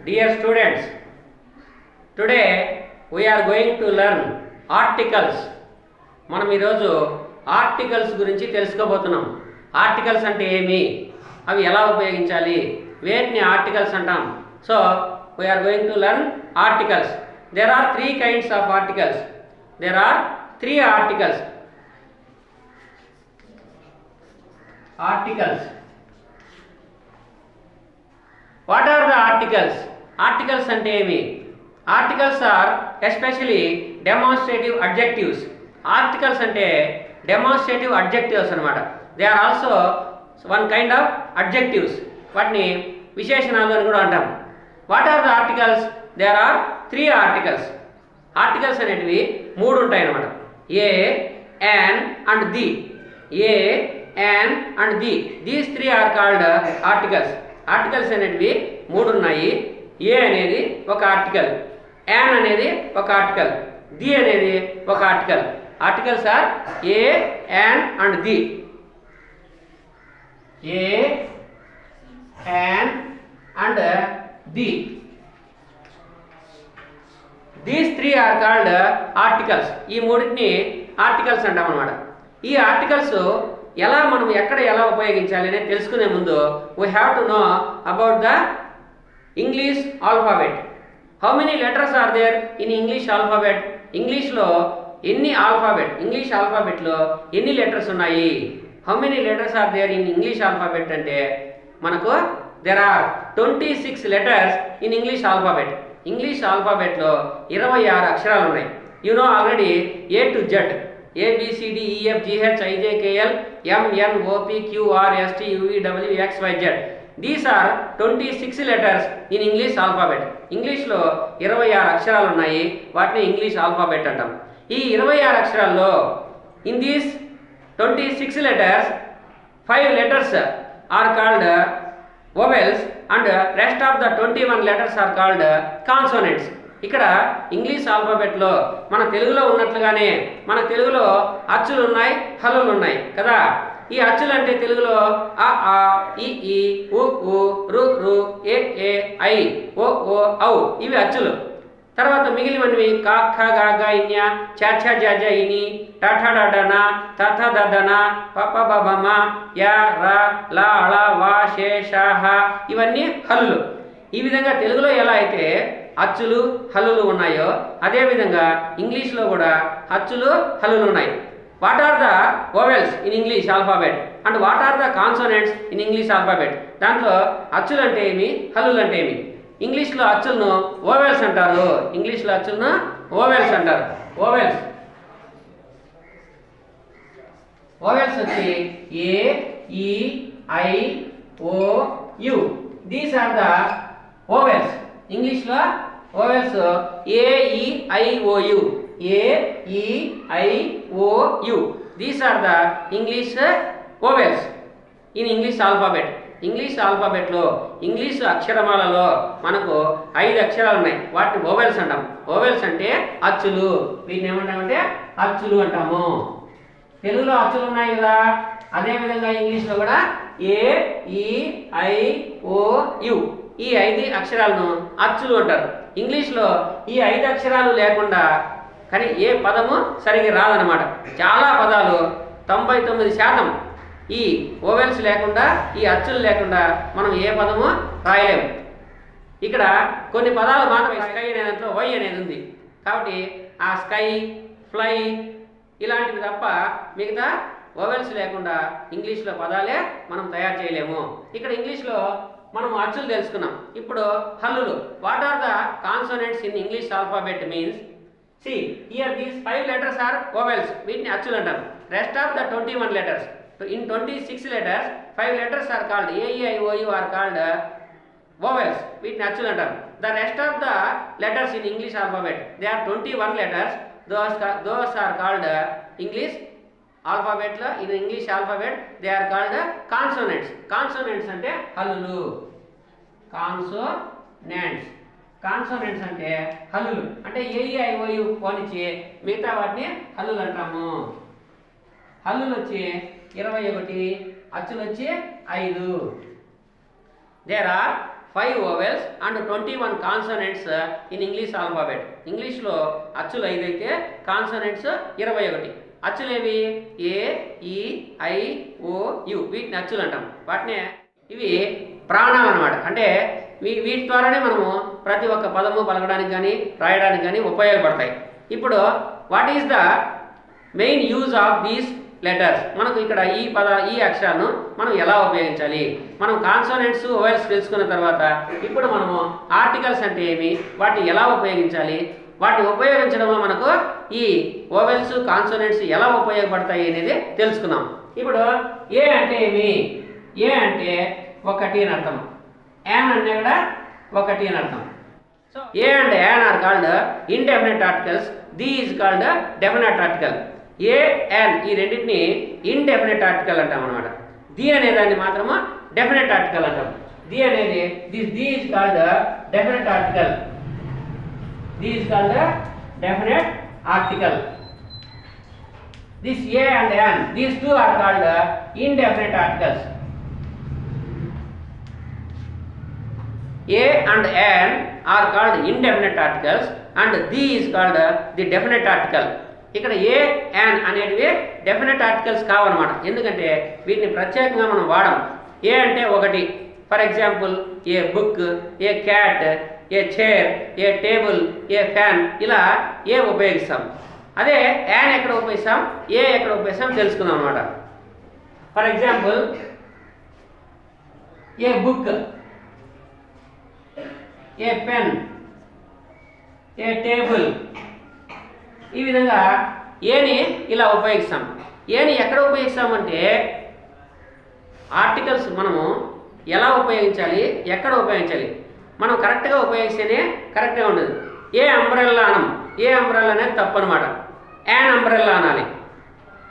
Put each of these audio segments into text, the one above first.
Dear students, today we are going to learn articles. మనం ఈరోజు articles గురించి తెలుసుకోబోతున్నాం. ఆర్టికల్స్ అంటే ఏమి, అవి ఎలా ఉపయోగించాలి, వేటిని ఆర్టికల్స్ అంటాం. So we are going to learn articles. There are three kinds of articles. There are three articles. Articles. What are the articles? Articles ante emi? Articles are especially demonstrative adjectives. Articles ante demonstrative adjectives anamata. They are also one kind of adjectives. Vatni visheshanalu ani kuda antam. What are the articles? There are three articles. Articles anetivi moodu untayi anamata. A, an and the. A, an and the. These three are called articles. Articles అనేటివి మూడు ఉన్నాయి. ఏ అనేది ఒక article, an అనేది ఒక article, the అనేది ఒక article. Articles are a, an and the. A, an and the. These three are called articles. ఈ మూడింటిని ఆర్టికల్స్ అంటాం అన్నమాట. ఈ ఆర్టికల్స్ ఎలా మనం ఎక్కడ ఎలా ఉపయోగించాలి అనేది తెలుసుకునే ముందు we have to know about the English alphabet. How many letters are there in English alphabet? ఇంగ్లీష్లో ఎన్ని ఆల్ఫాబెట్, ఇంగ్లీష్ ఆల్ఫాబెట్లో ఎన్ని లెటర్స్ ఉన్నాయి? How many letters are there in English alphabet అంటే మనకు there are 26 letters in English alphabet. English ఆల్ఫాబెట్లో 26 అక్షరాలు ఉన్నాయి. You know already A to Z, A, B, C, D, E, F, G, H, I, J, K, L, M, N, O, P, Q, R, S, T, U, V, W, X, Y, Z. These are 26 letters in English alphabet. ఇంగ్లీష్లో 26 అక్షరాలు ఉన్నాయి. వాటిని English alphabet అంటాం. ఈ 26 అక్షరాల్లో in these 26 letters 5 letters are called vowels and rest of the 21 letters are called consonants. ఇక్కడ English ఆల్ఫాబెట్లో మన తెలుగులో ఉన్నట్లుగానే మన తెలుగులో అచ్చులు ఉన్నాయి, హల్లులు ఉన్నాయి కదా. ఈ అచ్చులు అంటే తెలుగులో అ, ఆ, ఇ, ఈ, ఉ, ఊ, రు, రు, ఏ, ఏ, ఐ, ఓ, ఓ, ఔ. ఇవి అచ్చులు. తర్వాత మిగిలినవి క, ఖ, గ, గ, ఇన్య, చ, ఛ, జ, జ, ఇని, ట, ఠ, డ, డ, న, త, థ, ద, ద, న, ప, ప, బ, బ, మ, య, ర, ల, ళ, వ, శే, ష, హ. ఇవన్నీ హల్లులు. ఈ విధంగా తెలుగులో ఎలా అయితే అచ్చులు హల్లులు ఉన్నాయో అదేవిధంగా ఇంగ్లీష్లో కూడా అచ్చులు హల్లులు ఉన్నాయి. What are the vowels in English alphabet and what are the consonants in English alphabet? దాంట్లో అచ్చులు అంటే ఏమి, హల్లులు అంటే ఏమి? ఇంగ్లీష్లో అచ్చులను వోవెల్స్ అంటారు. ఇంగ్లీష్లో అచ్చులను వోవెల్స్ అంటారు. వోవెల్స్ వోవెల్స్ వచ్చి A, E, I, O, U. These are the vowels. ఇంగ్లీష్లో vowels A, E, I, O, U. A, E, I, O, U. These are the English vowels in English alphabet. English ఆల్ఫాబెట్లో English అక్షరమాలలో మనకు 5 అక్షరాలు ఉన్నాయి. వాటిని vowels అంటాం. Vowels అంటే అచ్చులు. వీటిని ఏమంటామంటే అచ్చులు అంటాము. తెలుగులో అచ్చులు ఉన్నాయి కదా, అదేవిధంగా ఇంగ్లీష్లో కూడా ఏ, ఈ, ఐ, ఓ, యు. ఈ 5 అక్షరాలను అచ్చులు అంటారు. ఇంగ్లీష్లో ఈ 5 అక్షరాలు లేకుండా కానీ ఏ పదము సరిగ్గా రాదనమాట. చాలా పదాలు 99% ఈ ఓవెల్స్ లేకుండా, ఈ అచ్చులు లేకుండా మనం ఏ పదము రాయలేము. ఇక్కడ కొన్ని పదాలు మాత్రం స్కై అనే దాంట్లో వై అనేది ఉంది కాబట్టి ఆ స్కై, ఫ్లై ఇలాంటివి తప్ప మిగతా ఓవెల్స్ లేకుండా ఇంగ్లీష్లో పదాలే మనం తయారు చేయలేము. ఇక్కడ ఇంగ్లీష్లో మనం అచ్చులు తెలుసుకున్నాం. ఇప్పుడు హల్లులు. What are the consonants in English alphabet means see here these 5 letters are vowels. వీటిని అచ్చులు అంటారు. Rest of the 21 letters in 26 letters 5 letters are called A, E, I, O, U are called vowels. వీటిని అచ్చులు అంటారు. The rest of the letters in English alphabet they are 21 letters. Those are called English ఆల్ఫాబెట్లో in English alphabet they are called consonants. Consonants అంటే హల్లులు. Consonants. Consonants అంటే హల్లులు. అంటే ఏ, E, I, O, you పోనిచ్చి మిగతా వాటిని హల్లులు అంటాము. హల్లులు వచ్చి 21, అచ్చులు వచ్చి 5. There are 5 vowels and 21 consonants in English alphabet. ఇంగ్లీష్లో అచ్చులు 5 అయితే consonants 21. అచ్చులేవి A, E, I, O, you, వీటిని అచ్చులు అంటాం. వాటినే ఇవి ప్రాణాలు అన్నమాట. అంటే వీటి ద్వారానే మనము ప్రతి ఒక్క పదము పలకడానికి కానీ రాయడానికి కానీ ఉపయోగపడతాయి. ఇప్పుడు what is the main use of these letters? మనకు ఇక్కడ ఈ అక్షరాలను మనం ఎలా ఉపయోగించాలి? మనం కాన్సోనెంట్స్ వోవెల్స్ తెలుసుకున్న తర్వాత ఇప్పుడు మనము ఆర్టికల్స్ అంటే ఏమి, వాటిని ఎలా ఉపయోగించాలి, వాటిని ఉపయోగించడంలో మనకు ఈ వోవెల్స్ కాన్సోనెంట్స్ ఎలా ఉపయోగపడతాయి అనేది తెలుసుకుందాం. ఇప్పుడు ఏ అంటే ఏమి? ఏ అంటే ఒకటి అని అర్థం, యాన్ అంటే కూడా ఒకటి అని అర్థం. So a and an are called indefinite articles, the is called definite article. A, an ఈ రెండింటిని ఇండెఫినెట్ ఆర్టికల్ అంటాం అనమాట. ది అనేదాన్ని మాత్రము డెఫినెట్ ఆర్టికల్ అంటాం. ది అనేది the is called definite article. The is called definite article. This a and an, these two are called indefinite articles. A and an are called indefinite articles and the is called the definite article. ఇక్కడ ఏ, an అనేటివి definite articles కావన్నమాట. ఎందుకంటే వీటిని ప్రత్యేకంగా మనం వాడం. ఏ అంటే ఒకటి, for example A book, A cat, A chair, A table, A fan, ఇలా ఏ ఉపయోగిస్తాం. అదే యాన్ ఎక్కడ ఉపయోగిస్తాం, ఏ ఎక్కడ ఉపయోగిస్తాం తెలుసుకుందాం అనమాట. For example A book, a pen, A table, ఈ విధంగా ఏని ఇలా ఉపయోగిస్తాం. ఏని ఎక్కడ ఉపయోగిస్తామంటే ఆర్టికల్స్ మనము ఎలా ఉపయోగించాలి, ఎక్కడ ఉపయోగించాలి, మనం కరెక్ట్గా ఉపయోగిస్తేనే కరెక్ట్గా ఉంటుంది. ఏ అంబ్రెల్లా అనం, ఏ అంబ్రెల్లా అనేది తప్పు అనమాట. యాన్ అంబ్రెల్లా అనాలి,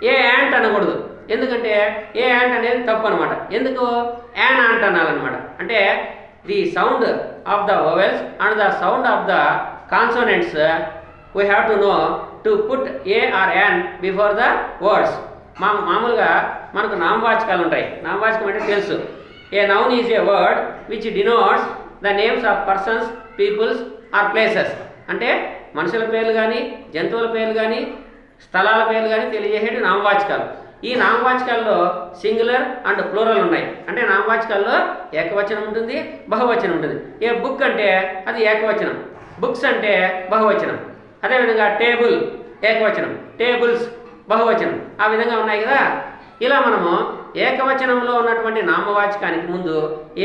ఏ యాంట్ అనకూడదు. ఎందుకంటే ఏ యాంట్ అనేది తప్పు అనమాట. ఎందుకు యాన్ యాంట్ అనాలన్నమాట. అంటే the sound of the vowels and the sound of the consonants we have to know to put a or an before the words. మామూలుగా మనకు నామవాచకాలు ఉంటాయి. నామవాచకం అంటే తెలుసు. A noun is a word which denotes the names of persons, peoples or places. అంటే మనుషుల పేర్లు కానీ, జంతువుల పేర్లు కానీ, స్థలాల పేర్లు కానీ తెలియజేసేటి నామవాచకాలు. ఈ నామవాచకాల్లో సింగులర్ అండ్ ప్లూరల్ ఉన్నాయి. అంటే నామవాచకాల్లో ఏకవచనం ఉంటుంది, బహువచనం ఉంటుంది. ఏ బుక్ అంటే అది ఏకవచనం, బుక్స్ అంటే బహువచనం. అదేవిధంగా టేబుల్ ఏకవచనం, టేబుల్స్ బహువచనం, ఆ విధంగా ఉన్నాయి కదా. ఇలా మనము ఏకవచనంలో ఉన్నటువంటి నామవాచకానికి ముందు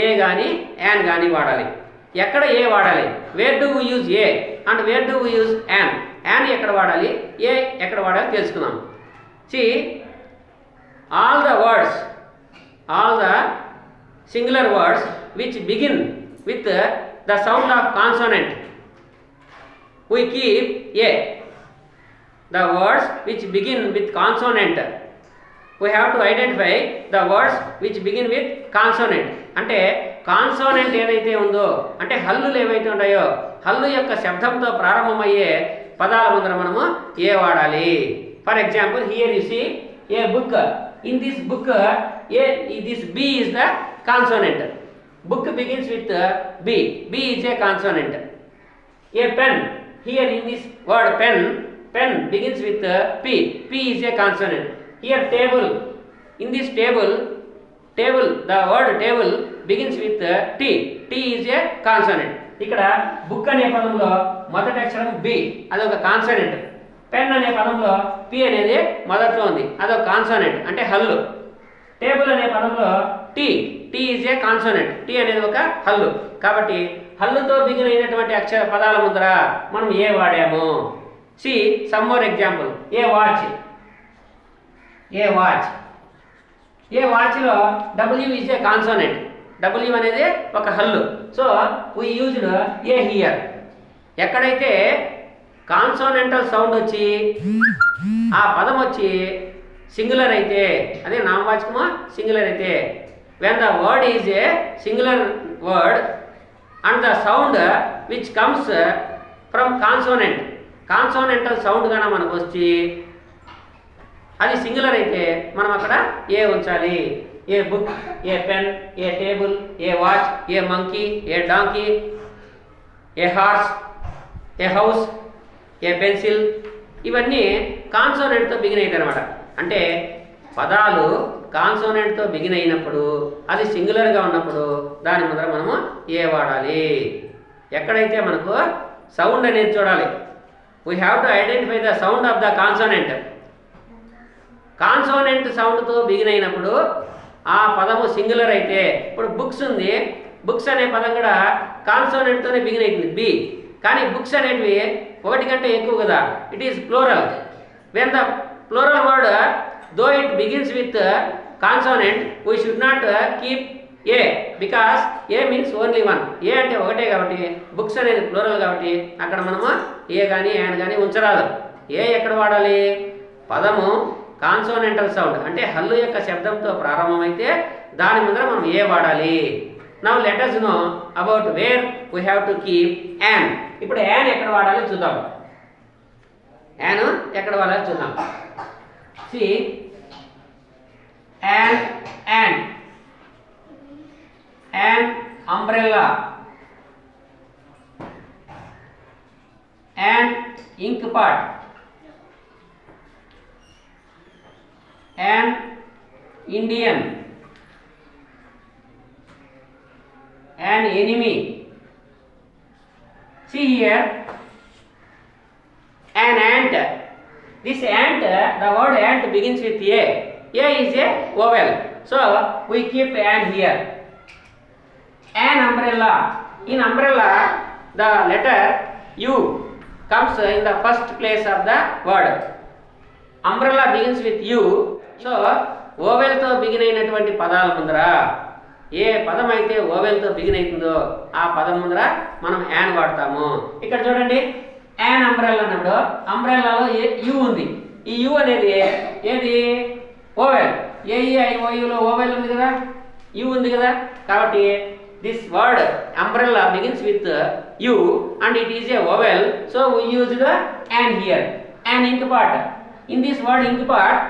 ఏ కానీ యాన్ కానీ వాడాలి. ఎక్కడ ఏ వాడాలి, where do we use a and where do we use an. An ఎక్కడ వాడాలి, ఏ ఎక్కడ వాడాలి తెలుసుకుందాం. See all the words, all the singular words which begin with the sound of consonant, we keep a. The words which begin with consonant, we have to identify the words which begin with consonant. అంటే consonant ఏదైతే ఉందో, అంటే హల్లులు ఏవైతే ఉంటాయో, హల్లు యొక్క శబ్దంతో ప్రారంభమయ్యే పదాల ముందర మనము ఏ వాడాలి. For example here you see a book. In this book, this B is the consonant. Book begins with B. B is a consonant. A pen. Here in this word pen, pen begins with P. P is a consonant. Here table. In this table, the word table begins with T. T is a consonant. ఇక్కడ book అనే పదంలో మొదటి అక్షరం B, అదొక consonant. Pen అనే పదంలో P అనేది మొదట్లో ఉంది, అదొక కాన్సోనెంట్ అంటే హల్లు. టేబుల్ అనే పదంలో T is a consonant, T అనేది ఒక హల్లు. కాబట్టి హల్లుతో బిగిన్ అయినటువంటి అక్షర పదాల ముందర మనం ఏ వాడాము. See some more example. A watch, a watch, a వాచ్లో W is a consonant, W అనేది ఒక హల్లు. So we used a here. ఎక్కడైతే కాన్సోనెంటల్ సౌండ్ వచ్చి ఆ పదం వచ్చి సింగులర్ అయితే, అదే నామవాచకము సింగులర్ అయితే, when the word is a singular word and the sound which comes from consonant, consonantal sound గాన మనకు వచ్చి అది సింగులర్ అయితే మనం అక్కడ ఏ ఉంచాలి. ఏ book, a pen, A table, A watch, A monkey, A donkey, A horse, A house, A pencil, ఇవన్నీ కాన్సోనెంట్తో begin అవుతాయి అనమాట. అంటే పదాలు కాన్సోనెంట్తో బిగిన్ అయినప్పుడు అది సింగులర్గా ఉన్నప్పుడు దాని ముందర మనము ఏ వాడాలి. ఎక్కడైతే మనకు సౌండ్ అనేది చూడాలి. We have to identify the sound of the consonant. Consonant సౌండ్తో బిగిన్ అయినప్పుడు ఆ పదము సింగులర్ అయితే, ఇప్పుడు బుక్స్ ఉంది, బుక్స్ అనే పదం కూడా కాన్సోనెంట్తోనే బిగిన్ అవుతుంది బి. కానీ బుక్స్ అనేటివి ఒకటి కంటే ఎక్కువ కదా, it is plural. When the plural word though it begins with consonant we should not keep a, because a means only one. A అంటే ఒకటే కాబట్టి, బుక్స్ అనేది ప్లూరల్ కాబట్టి అక్కడ మనము ఏ కానీ యాన్ కానీ ఉంచరాదు. ఏ ఎక్కడ వాడాలి? పదము కాన్సోనెంటల్ సౌండ్ అంటే హల్లు యొక్క శబ్దంతో ప్రారంభమైతే దాని ముందర మనం ఏ వాడాలి. Now let us know about where we have to keep an. ఇప్పుడు యాన్ ఎక్కడ వాడాలో చూద్దాం. యాన్ ఎక్కడ వాడాలో చూద్దాం. See, an umbrella, an ink pot, an Indian, an enemy. See here, an ant. This ant, the word ant begins with A. A is a vowel, so we keep an here. An umbrella. In umbrella, the letter U comes in the first place of the word. Umbrella begins with U, so vowel తో begin అయినటువంటి పదాల ముందర ఏ పదం అయితే vowel తో begin అవుతుందో ఆ పదం ముందర మనం యాన్ వాడతాము. ఇక్కడ చూడండి, యాన్ అంబ్రెల్లా అన్నప్పుడు అంబ్రెల్లాలో యు ఉంది. ఈ యు అనేది ఏది? ఓవెల్. ఏఈఐఓయులో ఓవెల్ ఉంది కదా, యు ఉంది కదా, కాబట్టి this word umbrella begins with U and it is a vowel, so we use the an here. An ink pot. In this word ink pot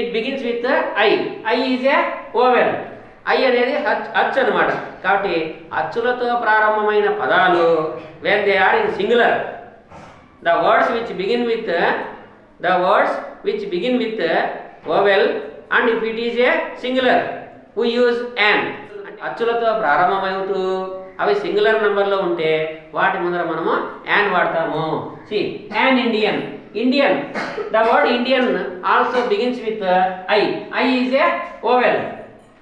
it begins with I. I is a vowel. I అనేది అచ్చు అనమాట. కాబట్టి అచ్చులతో ప్రారంభమైన పదాలు when they are in singular, the words which begin with vowel, and if it is a singular we use an. అచ్చులతో ప్రారంభమవుతూ అవి singular నెంబర్లో ఉంటే వాటి ముందర మనము యాన్ వాడతాము. See, an Indian. Indian, the word Indian also begins with I. I is a vowel.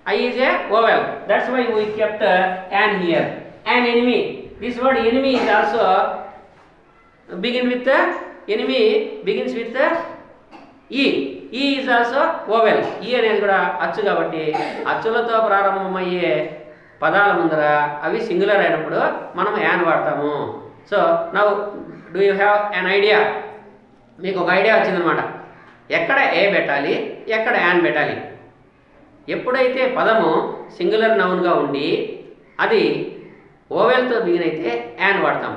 I is a vowel. That's why we kept an here. An enemy. This word enemy is also enemy begins with E. E is also vowel. E అనేది కూడా అచ్చు కాబట్టి అచ్చులతో ప్రారంభమయ్యే పదాల ముందర అవి singular అయినప్పుడు మనం యాన్ వాడతాము. So now do you have an idea? మీకు ఒక ఐడియా వచ్చిందనమాట. ఎక్కడ ఏ పెట్టాలి, ఎక్కడ యాన్ పెట్టాలి. ఎప్పుడైతే పదము సింగులర్ నౌన్గా ఉండి అది ఓవెల్తో బిగిన్ అయితే యాన్ వాడతాం.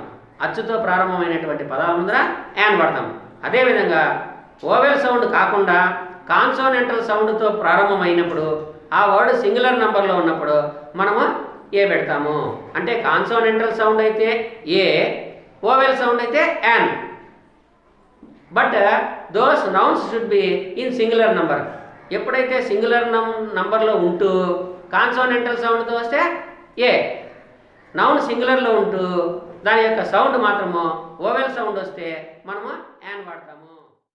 అచ్చుతో ప్రారంభమైనటువంటి పదాల ముందర యాన్ వాడతాం. అదేవిధంగా ఓవెల్ సౌండ్ కాకుండా కాన్సోనెంటల్ సౌండ్తో ప్రారంభమైనప్పుడు ఆ వర్డ్ సింగులర్ నంబర్లో ఉన్నప్పుడు మనము ఏ పెడతాము. అంటే కాన్సోనెంటల్ సౌండ్ అయితే ఏ, ఓవెల్ సౌండ్ అయితే an. But those nouns should be in singular number. ఎప్పుడైతే సింగులర్ నంబర్లో ఉంటూ కాన్సోనెంటల్ సౌండ్తో వస్తే ఏ, నౌన్ సింగులర్లో ఉంటూ దాని యొక్క సౌండ్ మాత్రము ఓవెల్ సౌండ్ వస్తే మనము యాన్ వాడతాము.